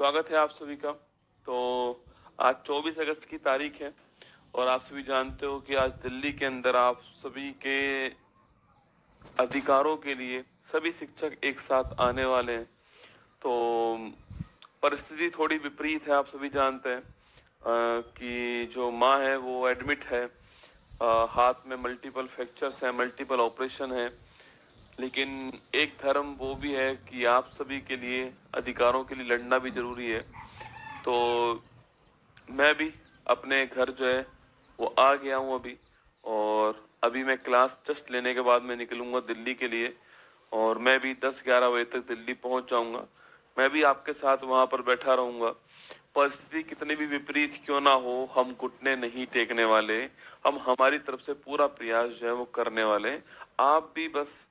स्वागत है आप सभी का। तो आज 24 अगस्त की तारीख है और आप सभी जानते हो कि आज दिल्ली के अंदर आप सभी के अधिकारों के लिए सभी शिक्षक एक साथ आने वाले हैं। तो परिस्थिति थोड़ी विपरीत है, आप सभी जानते हैं कि जो माँ है वो एडमिट है। हाथ में मल्टीपल फ्रैक्चर्स हैं, मल्टीपल ऑपरेशन है। लेकिन एक धर्म वो भी है कि आप सभी के लिए अधिकारों के लिए लड़ना भी जरूरी है। तो मैं भी अपने घर जो है वो आ गया हूँ अभी। और अभी मैं क्लास जस्ट लेने के बाद मैं निकलूंगा दिल्ली के लिए और मैं भी 10-11 बजे तक दिल्ली पहुंच जाऊंगा। मैं भी आपके साथ वहां पर बैठा रहूंगा। परिस्थिति कितनी भी विपरीत क्यों ना हो, हम घुटने नहीं टेकने वाले। हम हमारी तरफ से पूरा प्रयास जो है वो करने वाले। आप भी बस,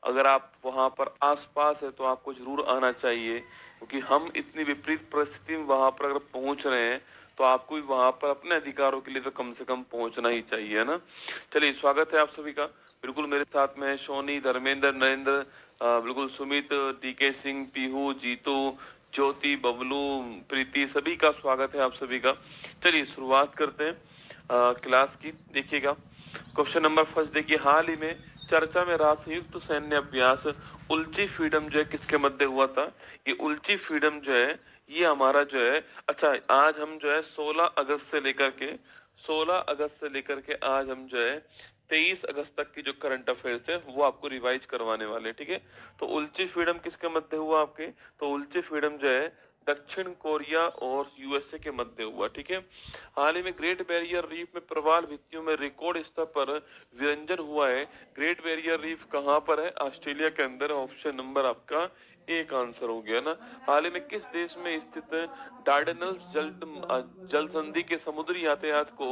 अगर आप वहां पर आसपास है तो आपको जरूर आना चाहिए, क्योंकि हम इतनी विपरीत परिस्थिति में वहां पर अगर पहुंच रहे हैं तो आपको भी वहां पर अपने अधिकारों के लिए तो कम से कम पहुंचना ही चाहिए, है ना। चलिए, स्वागत है आप सभी का। बिल्कुल मेरे साथ में है सोनी, धर्मेंद्र, नरेंद्र, बिल्कुल सुमित, डीके सिंह, पीहू, जीतू, ज्योति, बबलू, प्रीति, सभी का स्वागत है आप सभी का। चलिए शुरुआत करते हैं क्लास की। देखिएगा, क्वेश्चन नंबर फर्स्ट देखिए। हाल ही में चर्चा में रहा संयुक्त सैन्य अभ्यास उल्ची फ्रीडम जो है किसके मध्य हुआ था। ये उल्ची फ्रीडम जो है ये हमारा जो है, अच्छा आज हम जो है 16 अगस्त से लेकर के आज हम जो है 23 अगस्त तक की जो करंट अफेयर्स है वो आपको रिवाइज करवाने वाले हैं, ठीक है। तो उल्ची फ्रीडम किसके मध्य हुआ आपके, तो उल्ची फ्रीडम जो है दक्षिण कोरिया और यूएसए के मध्य हुआ, ठीक है। हाल ही में ग्रेट बैरियर रीफ में प्रवाल भित्तियों में रिकॉर्ड स्तर पर विरंजन हुआ है। ग्रेट बैरियर रीफ कहाँ पर है, ऑस्ट्रेलिया के अंदर। ऑप्शन नंबर आपका एक आंसर हो गया ना। हाल ही में किस देश में स्थित डार्डेनल्स जल संधि के समुद्री यातायात को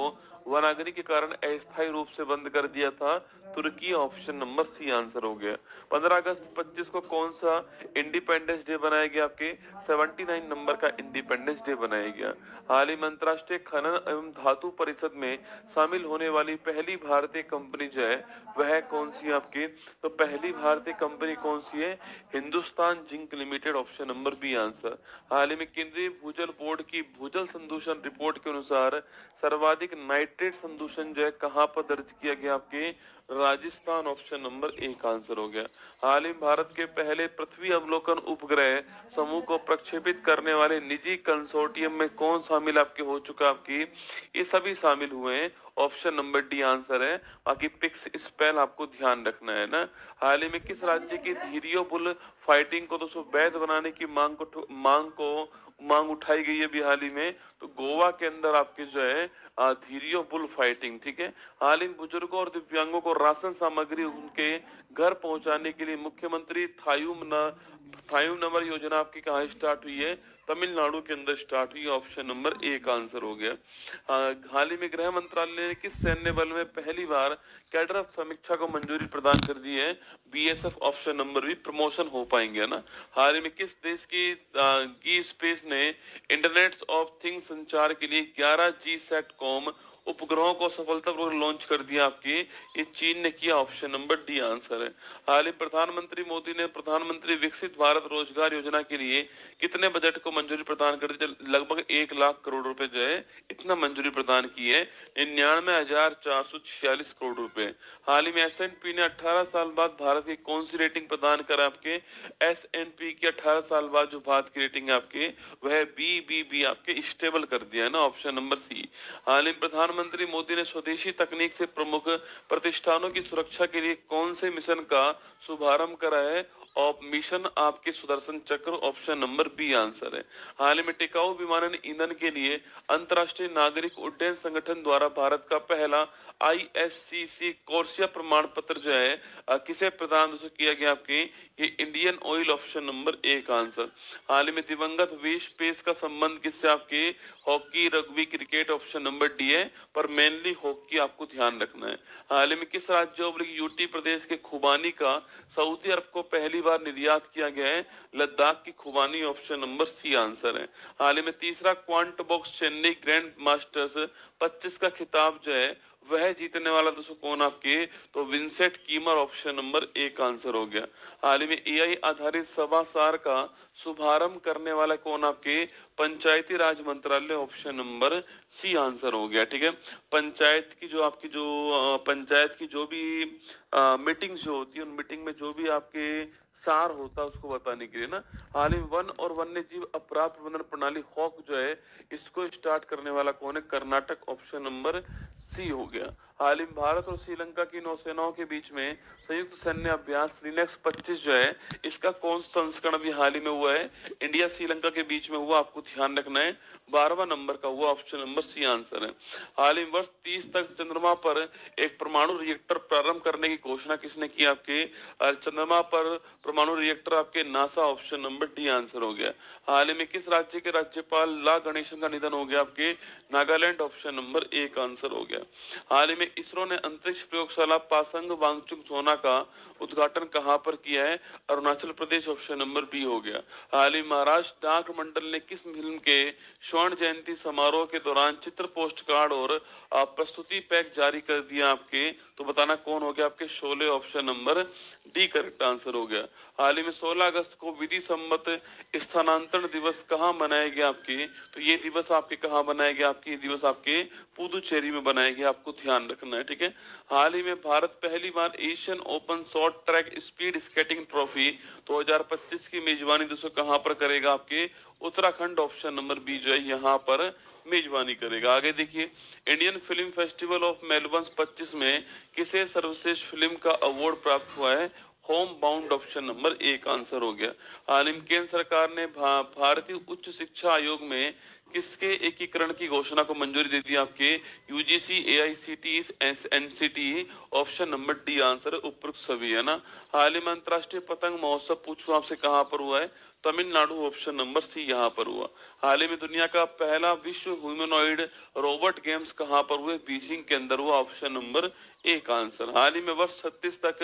वनाग्नि के कारण अस्थायी रूप से बंद कर दिया था, तुर्की। ऑप्शन नंबर सी आंसर हो गया। 15 अगस्त 25 को कौन सा इंडिपेंडेंस डे बनाया गया आपके, 79 नंबर का इंडिपेंडेंस डे बनाया गया। हाल ही में अंतरराष्ट्रीय खनन एवं धातु परिषद में शामिल होने वाली पहली भारतीय कंपनी जो है वह कौन सी है आपकी, तो पहली भारतीय कंपनी कौन सी है, Hindustan zinc limited. Option number B answer. हाल ही में केंद्रीय भूजल बोर्ड की भूजल संदूषण रिपोर्ट के अनुसार सर्वाधिक नाइट्रेट संदूषण जो है कहाँ पर दर्ज किया गया आपके, राजस्थान। ऑप्शन नंबर एक आंसर हो गया। हाल ही में भारत के पहले पृथ्वी अवलोकन उपग्रह समूह को प्रक्षेपित करने वाले निजी कंसोर्टियम में कौन शामिल आपके हो चुका आपकी, ये सभी शामिल हुए हैं। ऑप्शन नंबर डी आंसर है। बाकी पिक्स स्पेल आपको ध्यान रखना है ना। हाल ही में किस राज्य की धीरियो बुल फाइटिंग को दोस्तों वैध बनाने की मांग उठाई गई है अभी हाल ही में, तो गोवा के अंदर आपके जो है धीरियो बुल फाइटिंग, ठीक है। हाल ही में बुजुर्गों और दिव्यांगों को राशन सामग्री उनके घर पहुंचाने के लिए मुख्यमंत्री थायूम नंबर योजना आपकी कहाँ स्टार्ट हुई है, तमिलनाडु के अंदर स्टार्ट हुई। ऑप्शन नंबर एक आंसर हो गया। हाल ही में गृह मंत्रालय ने किस सैन्य बल में पहली बार कैडर समीक्षा को मंजूरी प्रदान कर दी है, बीएसएफ। ऑप्शन नंबर भी प्रमोशन हो पाएंगे ना। हाल ही में किस देश की स्पेस ने इंटरनेट ऑफ थिंग्स संचार के लिए 11 जी सैट कॉम उपग्रहों को सफलतापूर्वक लॉन्च कर दिया आपकी, ये चीन ने किया। ऑप्शन नंबर डी आंसर है। हाल ही प्रधानमंत्री मोदी ने प्रधानमंत्री विकसित भारत रोजगार योजना के लिए कितने बजट को मंजूरी प्रदान कर दी, लगभग 1 लाख करोड़ रुपए जो है इतना मंजूरी प्रदान की है, 99,446 करोड़ रुपए। हाल ही में एस&पी ने 18 साल बाद भारत की कौन सी रेटिंग प्रदान करा आपके, एस&पी की 18 साल बाद जो भारत की रेटिंग है आपके वह बी आपके स्टेबल कर दिया है ना। ऑप्शन नंबर सी। हाल ही प्रधानमंत्री मोदी ने स्वदेशी तकनीक से प्रमुख प्रतिष्ठानों की सुरक्षा के लिए कौन से मिशन का शुभारंभ करा है, और मिशन आपके सुदर्शन चक्र। ऑप्शन नंबर बी आंसर है। हाल ही में टिकाऊ विमानन ईंधन के लिए अंतर्राष्ट्रीय नागरिक उड्डयन संगठन द्वारा भारत का पहला आईएससीसी कोर्सिया प्रमाण पत्र जो है किसे प्रदान दोस्तों किया गया आपके, ये इंडियन ऑयल। ऑप्शन नंबर एक आंसर। हाल ही में दिवंगत विश पेस का संबंध किससे आपके, hockey, rugby, cricket. Option number D है, पर मेनली हॉकी आपको ध्यान रखना है। हाल ही में किस राज्य यूटी प्रदेश के खुबानी का सऊदी अरब को पहली बार निर्यात किया गया है, लद्दाख की खुबानी। ऑप्शन नंबर सी आंसर है। हाल ही में तीसरा quant box Chennai grand masters 25 का खिताब जो है वह जीतने वाला दोस्तों कौन आपके, तो Vincent Kiemer, option number A का आंसर हो गया। हाल ही में एआई आधारित सभासार का शुभारंभ करने वाला कौन आपके, पंचायती राज मंत्रालय, ऑप्शन नंबर सी आंसर हो गया। ठीक है, पंचायत की जो आपकी जो पंचायत की जो भी मीटिंग जो होती है, उन मीटिंग में जो भी आपके सार होता है उसको बताने के लिए ना। हाल ही में वन और वन्य जीव अपराध प्रबंधन प्रणाली हॉक जो है, इसको स्टार्ट करने वाला कौन है, कर्नाटक, ऑप्शन नंबर सी हो गया। हाल ही में भारत और श्रीलंका की नौसेनाओं के बीच में संयुक्त सैन्य अभ्यास लिनक्स 25 जो है, इसका कौन सा संस्करण भी हाल ही में हुआ है, इंडिया श्रीलंका के बीच में हुआ, आपको ध्यान रखना है, 12वां नंबर का हुआ, ऑप्शन नंबर सी आंसर है। हाल ही में वर्ष 30 तक चंद्रमा पर एक परमाणु रिएक्टर प्रारंभ करने की घोषणा किसने की आपके, चंद्रमा पर परमाणु रिएक्टर आपके NASA, option number D answer हो गया। हाल ही में किस राज्य के राज्यपाल ला गणेशन का निधन हो गया आपके, नागालैंड, ऑप्शन नंबर ए का आंसर हो गया। हाल ही में इसरो ने अंतरिक्ष प्रयोगशाला पासंग वांगचुक सोना का उद्घाटन कहां पर किया है, Arunachal Pradesh, option number B हो गया। हाल ही महाराष्ट्र डाक मंडल ने किस फिल्म के स्वर्ण जयंती समारोह के दौरान चित्र, पोस्ट कार्ड और प्रस्तुति पैक जारी कर दिया आपके, तो बताना कौन हो गया आपके, Sholay, option number D correct answer हो गया। हाल ही में 16 अगस्त को विधि सम्मत स्थानांतरण दिवस कहाँ मनाया गया आपके, तो ये दिवस आपके कहाँ बनाया गया आपके, ये दिवस आपके पुदुचेरी में बनाया गया, आपको ध्यान रखना है। ठीक है, हाल ही में भारत पहली बार Asian open short track speed skating trophy 2025 की मेजबानी दोस्तों कहाँ पर करेगा आपके, उत्तराखंड, ऑप्शन नंबर बी जो है यहाँ पर मेजबानी करेगा। आगे देखिए, Indian film festival of Melbourne 25 में किसे सर्वश्रेष्ठ फिल्म का अवार्ड प्राप्त हुआ है, home bound, option number A का आंसर हो गया। हाल ही में केंद्र सरकार ने भारतीय उच्च शिक्षा आयोग में किसके एकीकरण की घोषणा को मंजूरी दे दी आपके, UGC, AICT, NCT, option number D answer उपरोक्त सभी है ना। हाल ही में अंतरराष्ट्रीय पतंग महोत्सव पूछो आपसे कहां पर हुआ है, तमिलनाडु, ऑप्शन नंबर सी यहाँ पर हुआ। हाल ही में दुनिया का पहला विश्व ह्यूमनॉइड रोबोट गेम्स कहां पर हुए, बीजिंग के अंदर हुआ, ऑप्शन नंबर ए का आंसर। हाल ही में वर्ष 36 तक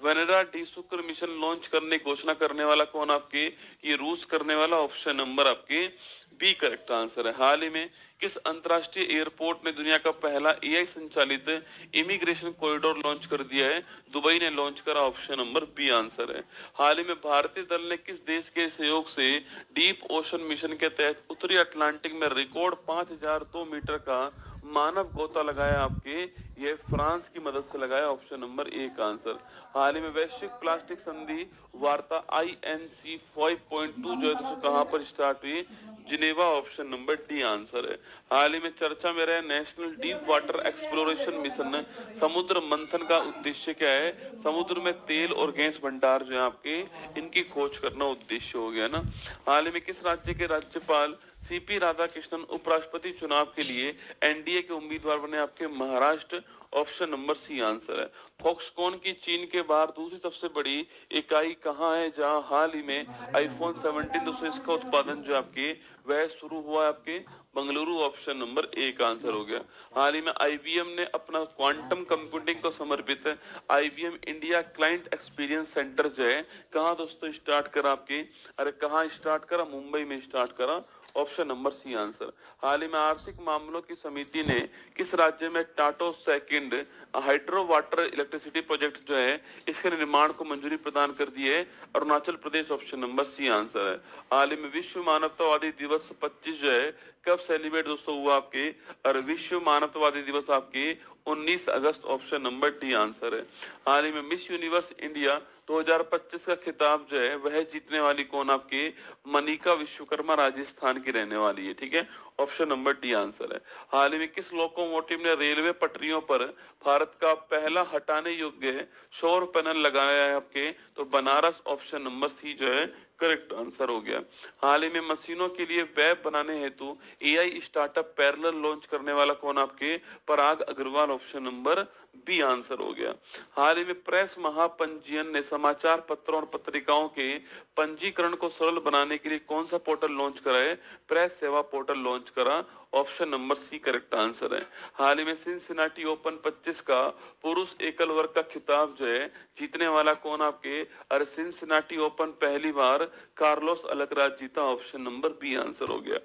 वेनेडा डी शुक्र मिशन लॉन्च करने की घोषणा करने वाला कौन आपके, ये रूस करने वाला, ऑप्शन नंबर आपके बी करेक्ट आंसर है। हाल ही में किस अंतरराष्ट्रीय एयरपोर्ट ने दुनिया का पहला एआई संचालित इमिग्रेशन कॉरिडोर लॉन्च कर दिया है, दुबई ने लॉन्च करा, ऑप्शन नंबर बी आंसर है। हाल ही में भारतीय दल ने किस देश के सहयोग से डीप ओशन मिशन के तहत उत्तरी अटलांटिक में रिकॉर्ड 5002 मीटर का मानव गोता लगाया आपके, ये फ्रांस की मदद से लगाया, ऑप्शन नंबर ए का आंसर। हाल ही में वैश्विक प्लास्टिक संधि वार्ता INC 5.2 जो है दोस्तों कहां पर स्टार्ट हुई, Geneva, option number D answer है। हाल ही में चर्चा में रहे national deep water exploration mission समुद्र मंथन का उद्देश्य क्या है, समुद्र में तेल और गैस भंडार जो है आपके, इनकी खोज करना उद्देश्य हो गया ना। हाल ही में किस राज्य के राज्यपाल सीपी राधाकृष्णन उपराष्ट्रपति चुनाव के लिए एनडीए के उम्मीदवार बने आपके, Maharashtra, option number C answer है। फॉक्सकॉन की चीन के बाहर दूसरी सबसे बड़ी इकाई कहाँ है, जहां हाल ही में आईफोन 17 दोस्तों इसका उत्पादन जो आपके वह शुरू हुआ आपके, बंगलुरु, ऑप्शन नंबर ए का आंसर हो गया। हाल ही में आईबीएम ने अपना क्वांटम कंप्यूटिंग को समर्पित IBM India client experience centre जो है कहाँ दोस्तों स्टार्ट करा आपके, अरे कहाँ स्टार्ट करा, मुंबई में स्टार्ट करा, ऑप्शन नंबर सी आंसर। हाल ही में आर्थिक मामलों की समिति ने किस राज्य में Tato second hydro water electricity project जो है इसके निर्माण को मंजूरी प्रदान कर दी है, Arunachal Pradesh, option number C answer है। हाल ही में विश्व मानवतावादी दिवस 25 जो है कब सेलिब्रेट दोस्तों हुआ आपके, और विश्व मानवतावादी दिवस आपके 19 अगस्त, ऑप्शन नंबर डी आंसर है। हाल ही में मिस यूनिवर्स इंडिया 2025 का खिताब जो है वह जीतने वाली कौन आपके, मनिका विश्वकर्मा राजस्थान की रहने वाली है। ठीक है, ऑप्शन नंबर डी आंसर है। हाल ही में किस लोकोमोटिव ने रेलवे पटरियों पर भारत का पहला हटाने योग्य सौर पैनल लगाया है आपके, तो बनारस, ऑप्शन नंबर सी जो है करेक्ट आंसर हो गया। हाल ही में मशीनों के लिए वेब बनाने हेतु एआई स्टार्टअप पैरेलल लॉन्च करने वाला कौन आपके, Parag Agrawal, option number B answer हो गया। हाल ही में प्रेस महापंजीयन ने समाचार पत्रों और पत्रिकाओं के पंजीकरण को सरल बनाने के लिए कौन सा पोर्टल लॉन्च करा है? प्रेस सेवा पोर्टल लॉन्च करा। Option number C correct answer है। हाल ही में सिनसिनाटी ओपन 25 का पुरुष एकल वर्ग का खिताब जो है जीतने वाला कौन आपके? अरे सिनसिनाटी ओपन पहली बार कार्लोस अल्कराज जीता। ऑप्शन नंबर बी आंसर हो गया।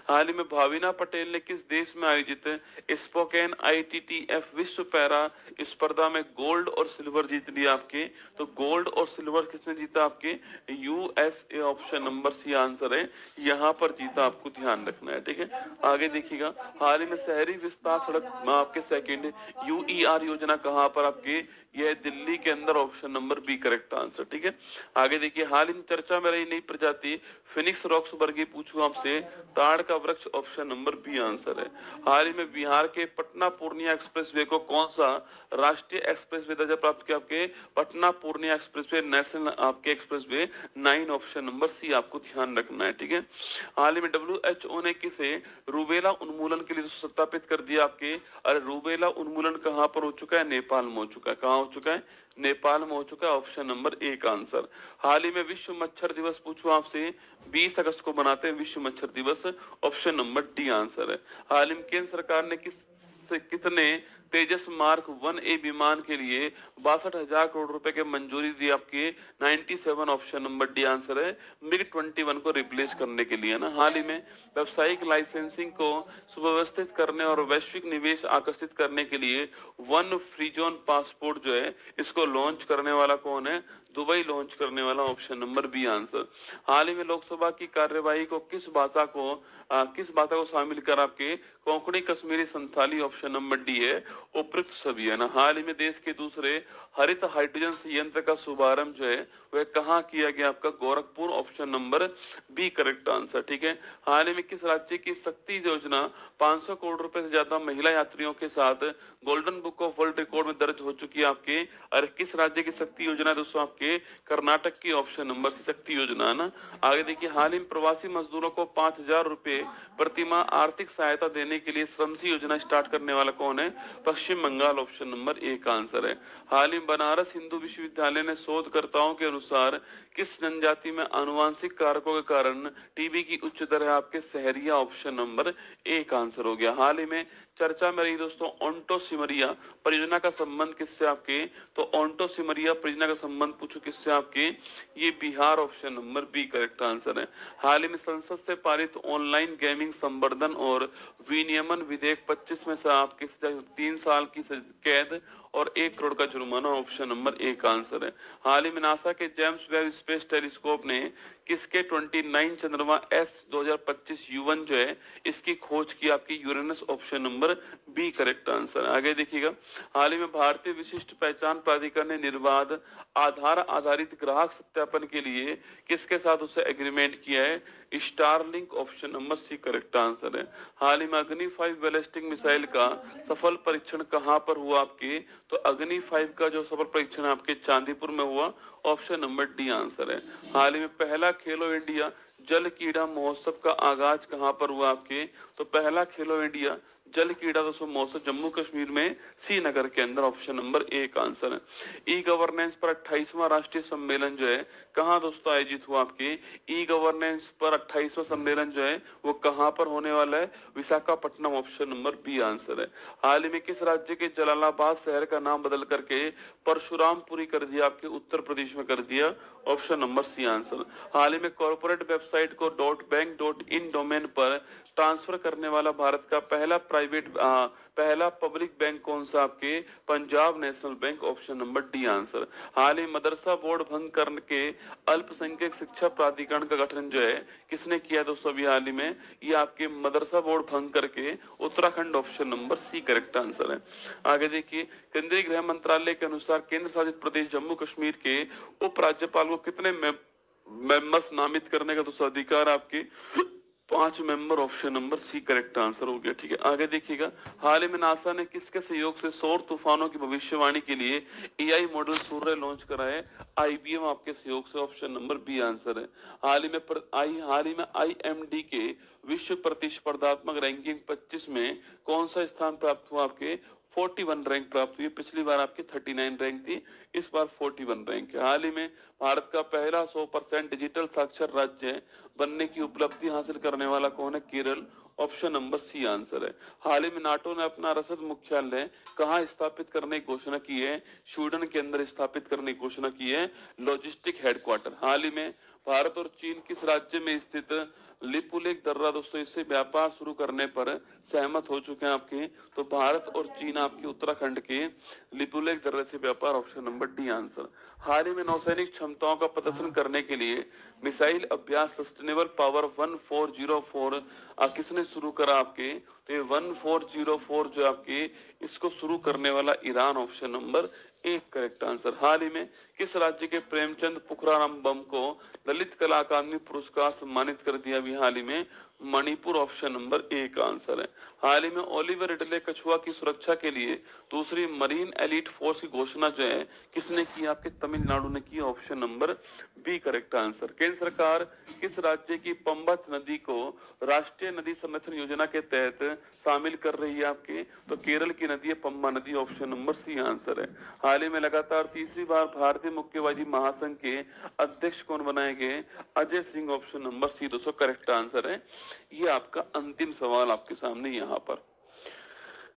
हाल ही में भाविना पटेल ने किस देश में आयोजित स्पोकेन ITTF विश्व पैरा स्पर्धा में गोल्ड और सिल्वर जीत लिया आपके? तो गोल्ड और सिल्वर किसने जीता आपके? USA। Option number C answer है, यहाँ पर जीता। आपको ध्यान रखना है, ठीक है। आगे देखिएगा, हाल ही में शहरी विस्तार सड़क आपके सेकंड UER योजना कहाँ पर आपके? यह दिल्ली के अंदर। Option number B correct answer, ठीक है। आगे देखिए, हाल ही में चर्चा में रही नई प्रजाति फिनिक्स रॉक्सबर्गी पूछूं आपसे, ताड़ का वृक्ष। ऑप्शन नंबर बी आंसर है। हाल ही में बिहार के पटना पूर्णिया एक्सप्रेसवे को कौन सा राष्ट्रीय एक्सप्रेसवे दर्जा प्राप्त किया आपके? पटना पूर्णिया एक्सप्रेसवे नेशनल आपके एक्सप्रेसवे 9। ऑप्शन नंबर सी आपको ध्यान रखना है, ठीक है। हाल ही में WHO ने किसे रूबेला उन्मूलन के लिए सत्यापित कर दिया आपके? अरे रूबेला उन्मूलन कहाँ पर हो चुका है? नेपाल में हो चुका है। कहाँ हो चुका है? नेपाल में हो चुका है। ऑप्शन नंबर ए का आंसर। हाल ही में विश्व मच्छर दिवस पूछूं आपसे, 20 अगस्त को मनाते हैं विश्व मच्छर दिवस। ऑप्शन नंबर डी आंसर है। हाल ही में केंद्र सरकार ने कितने तेजस मार्क 1A विमान के लिए 62,000 करोड़ रुपए के मंजूरी दी आपके? 97। ऑप्शन नंबर डी आंसर है। MiG-21 को रिप्लेस करने के लिए ना। हाल ही में व्यावसायिक लाइसेंसिंग को सुव्यवस्थित करने और वैश्विक निवेश आकर्षित करने के लिए वन फ्री जोन पासपोर्ट जो है इसको लॉन्च करने वाला कौन है? दुबई लॉन्च करने वाला। Option number B answer. हाल ही में लोकसभा की कार्यवाही को किस भाषा को शामिल कर आपके? Konkani, Kashmiri, Santhali. Option number D है उपयुक्त सभी, है ना। हाल ही में देश के दूसरे हरित हाइड्रोजन संयंत्र का शुभारंभ जो है वह कहाँ किया गया आपका? Gorakhpur. Option number B correct answer, ठीक है। हाल ही में किस राज्य की शक्ति योजना 500 करोड़ रुपए से ज्यादा महिला यात्रियों के साथ golden book of world record में दर्ज हो चुकी है आपके? और किस राज्य की शक्ति योजना है दोस्तों आपके? कर्नाटक की। ऑप्शन नंबर सी शक्ति योजना, है ना। आगे देखिए, हाल ही में प्रवासी मजदूरों को 5,000 रुपए प्रतिमाह आर्थिक सहायता देने के लिए श्रमसी योजना स्टार्ट करने वाला कौन है? पश्चिम बंगाल। ऑप्शन नंबर ए का आंसर है। हाल ही बनारस हिंदू विश्वविद्यालय ने शोधकर्ताओं के अनुसार किस जनजाति में आनुवांशिक कारकों के कारण टीबी की उच्च दर है आपके? सहरिया। ऑप्शन नंबर ए का आंसर हो गया। हाल ही में चर्चा में रही दोस्तों ऑन्टोसिमरिया परियोजना का संबंध किससे आपके? तो ऑन्टोसिमरिया परियोजना का संबंध पूछो किससे आपके? ये Bihar. Option number B correct answer है। हाल ही में संसद से पारित ऑनलाइन गेमिंग संवर्धन और विनियमन विधेयक 25 में से आपके 3 साल की कैद और 1 करोड़ का जुर्माना। ऑप्शन नंबर ए का आंसर है। हाल ही में नासा के जेम्स वेब स्पेस टेलीस्कोप ने किसके 29 चंद्रमा S 2025 U1 जो है इसकी खोज की आपकी? Uranus. Option number B correct answer. आगे देखिएगा, हाल ही में भारतीय विशिष्ट पहचान प्राधिकरण ने निर्बाध आधार आधारित ग्राहक सत्यापन के लिए किसके साथ उसे एग्रीमेंट किया है? Starlink. Option number C correct answer है। हाल ही में अग्नि 5 बैलिस्टिक मिसाइल का सफल परीक्षण कहां पर हुआ आपके? तो अग्नि 5 का जो सफल परीक्षण आपके चांदीपुर में हुआ। ऑप्शन नंबर डी आंसर है। हाल ही में पहला खेलो इंडिया जल क्रीड़ा महोत्सव का आगाज कहां पर हुआ आपके? तो पहला खेलो इंडिया जल क्रीड़ा महोत्सव जम्मू कश्मीर में श्रीनगर के अंदर। ऑप्शन नंबर ए का आंसर है। ई गवर्नेंस पर 28वां राष्ट्रीय सम्मेलन जो है कहाँ दोस्तों आयोजित हुआ आपके? ई गवर्नेंस पर 28वां सम्मेलन जो है वो कहाँ पर होने वाला है? Visakhapatnam. Option number B answer है। हाल ही में किस राज्य के जलालाबाद शहर का नाम बदल करके परशुरामपुरी कर दिया आपके? उत्तर प्रदेश में कर दिया। Option number C answer. हाल ही में कॉर्पोरेट वेबसाइट को .bank.in डोमेन पर ट्रांसफर करने वाला भारत का पहला पब्लिक बैंक कौन सा आपके? Punjab national bank. Option number D answer. हाल ही मदरसा बोर्ड भंग करके अल्पसंख्यक शिक्षा प्राधिकरण का गठन जो है किसने किया दोस्तों? अभी हाल ही में ये आपके मदरसा बोर्ड भंग करके Uttarakhand. Option number C correct answer है। आगे देखिए, केंद्रीय गृह मंत्रालय के अनुसार केंद्र शासित प्रदेश जम्मू कश्मीर के उपराज्यपाल को कितने मेंबर्स नामित करने का दोस्तों अधिकार आपके? 5 member. Option number C correct answer हो गया, ठीक है। आगे देखिएगा, हाल ही में नासा ने किसके सहयोग से सौर तूफानों की भविष्यवाणी के लिए AI मॉडल सूर्य लॉन्च करा है? IBM आपके सहयोग से। ऑप्शन नंबर बी आंसर है। हाल ही में IMD के विश्व प्रतिस्पर्धात्मक रैंकिंग 25 में कौन सा स्थान प्राप्त हुआ आपके? 41 रैंक प्राप्त हुई। पिछली बार आपकी 39 रैंक थी, इस बार 41 रैंक है। हाल ही में भारत का पहला 100% डिजिटल साक्षर राज्य बनने की उपलब्धि हासिल करने वाला कौन है? Kerala. Option number C answer है। हाल ही में नाटो ने अपना रसद मुख्यालय कहाँ स्थापित करने की घोषणा की है? स्वीडन के अंदर स्थापित करने की घोषणा की है, लॉजिस्टिक हेडक्वार्टर। हाल ही में भारत और चीन किस राज्य में स्थित लिपुलेख दर्रा दोस्तों इससे व्यापार शुरू करने पर सहमत हो चुके हैं आपके? तो भारत और चीन आपके उत्तराखंड के लिपुलेख दर्रे से व्यापार। Option number D answer. हाल ही में नौसैनिक क्षमताओं का प्रदर्शन करने के लिए मिसाइल अभ्यास सस्टेनेबल पावर 1404 किसने शुरू करा आपके? तो ये 1404 जो आपके इसको शुरू करने वाला ईरान। ऑप्शन नंबर एक करेक्ट आंसर। हाल ही में किस राज्य के प्रेमचंद पुखराराम बम को ललित कला अकादमी पुरस्कार सम्मानित कर दिया अभी हाल ही में? मणिपुर। ऑप्शन नंबर एक आंसर है। हाल ही में ओलिवर रिडले कछुआ की सुरक्षा के लिए दूसरी मरीन एलिट फोर्स की घोषणा जो है किसने की? आपके तमिलनाडु ने की। Option number B correct answer. केंद्र सरकार किस राज्य की पंबत नदी को राष्ट्रीय नदी संरक्षण योजना के तहत शामिल कर रही है आपके? तो केरल की नदी है पंबा नदी। ऑप्शन नंबर सी आंसर है। हाल ही में लगातार तीसरी बार भारतीय मुक्केबाजी महासंघ के अध्यक्ष कौन बनाए गए? Ajay Singh. Option number C दोस्तों करेक्ट आंसर है। ये आपका अंतिम सवाल आपके सामने यहाँ पर।